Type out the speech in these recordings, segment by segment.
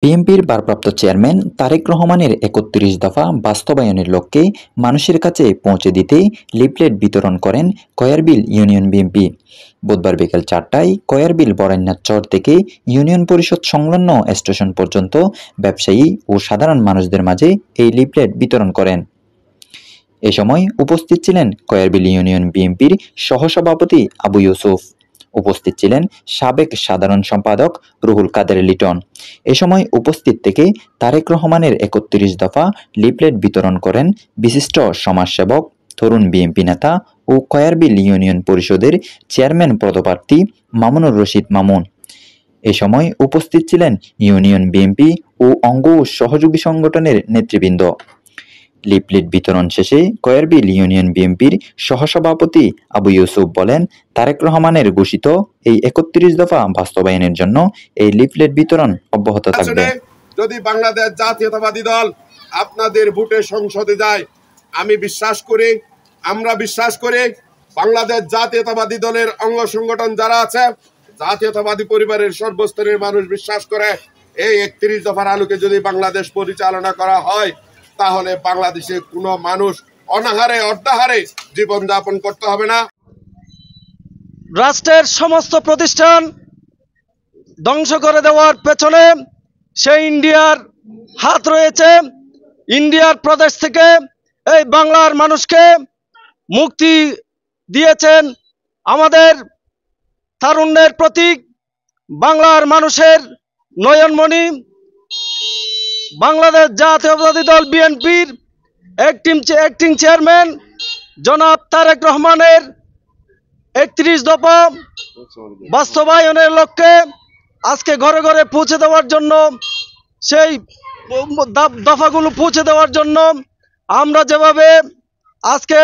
বিএনপির ভারপ্রাপ্ত চেয়ারম্যান তারেক রহমানের ৩১ দফা বাস্তবায়নের লক্ষ্যে মানুষের কাছে পৌঁছে দিতে লিফলেট বিতরণ করেন কয়ারবিল ইউনিয়ন বিএনপি। বুধবার বিকেল ৪টায় কয়ারবিল বড়াইনাথ চর থেকে ইউনিয়ন পরিষদ সংলগ্ন স্টেশন পর্যন্ত ব্যবসায়ী ও সাধারণ মানুষদের মাঝে এই লিফলেট বিতরণ করেন। এ সময় উপস্থিত ছিলেন কয়ারবিল ইউনিয়ন বিএনপির সহসভাপতি আবু ইউসুফ। উপস্থিত ছিলেন সাবেক সাধারণ সম্পাদক রুহুল কাদের লিটন। এ সময় উপস্থিত থেকে তারেক রহমানের ৩১ দফা লিফলেট বিতরণ করেন বিশিষ্ট সমাজসেবক, তরুণ বিএনপি নেতা ও কয়ারবিল ইউনিয়ন পরিষদের চেয়ারম্যান পদপ্রার্থী মামুনুর রশিদ মামুন। এ সময় উপস্থিত ছিলেন ইউনিয়ন বিএনপি ও অঙ্গ ও সহযোগী সংগঠনের নেতৃবৃন্দ। লিফলেট বিতরণ শেষে কয়ারবিল ইউনিয়ন বিএনপির সহসভাপতি আবু ইউসুফ বলেন, তারেক রহমানের ঘোষিত এই ৩১ দফা বাস্তবায়নের জন্য এই লিফলেট বিতরণ অব্যাহত থাকবে। যদি বাংলাদেশ জাতীয়তাবাদী দল আপনাদের ভোটে সংসদে যায়, আমরা বিশ্বাস করি বাংলাদেশ জাতীয়তাবাদী দলের অঙ্গ সংগঠন যারা আছে, জাতীয়তাবাদী পরিবারের সর্বস্তরের মানুষ বিশ্বাস করে এই ৩১ দফার আলোকে যদি বাংলাদেশ পরিচালনা করা হয়, তাহলে বাংলাদেশে কোনো মানুষ অনাহারে অর্ধাহারে জীবনযাপন করতে হবে না। রাষ্ট্রের সমস্ত প্রতিষ্ঠান ধ্বংস করে দেওয়ার পেছনে সেই ইন্ডিয়ার হাত রয়েছে। ইন্ডিয়ার প্রদেশ থেকে এই বাংলার মানুষকে মুক্তি দিয়েছেন আমাদের তারুণ্যের প্রতীক, বাংলার মানুষের নয়নমণি, বাংলাদেশ জাতীয়তাবাদী দল বিএনপির অ্যাক্টিং চেয়ারম্যান জনাব তারেক রহমানের ৩১ দফা বাস্তবায়নের লক্ষ্যে আজকে ঘরে ঘরে পৌঁছে দেওয়ার জন্য, সেই দফাগুলো পৌঁছে দেওয়ার জন্য আমরা যেভাবে আজকে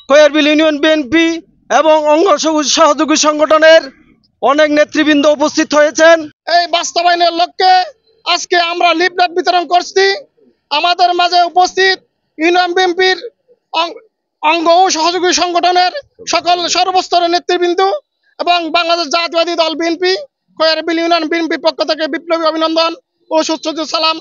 কয়ারবিল ইউনিয়ন বিএনপি এবং অঙ্গ সহযোগী সংগঠনের অনেক নেতৃবৃন্দ উপস্থিত হয়েছেন। এই বাস্তবায়নের লক্ষ্যে আজকে আমরা লিফলেট বিতরণ করছি। আমাদের মাঝে উপস্থিত ইউনিয়ন বিএনপির অঙ্গ ও সহযোগী সংগঠনের সকল সর্বস্তরের নেতৃবৃন্দ এবং বাংলাদেশ জাতীয়তাবাদী দল বিএনপি কয়ারবিল ইউনিয়ন বিএনপির পক্ষ থেকে বিপ্লবী অভিনন্দন ও সুস্বাগত সালাম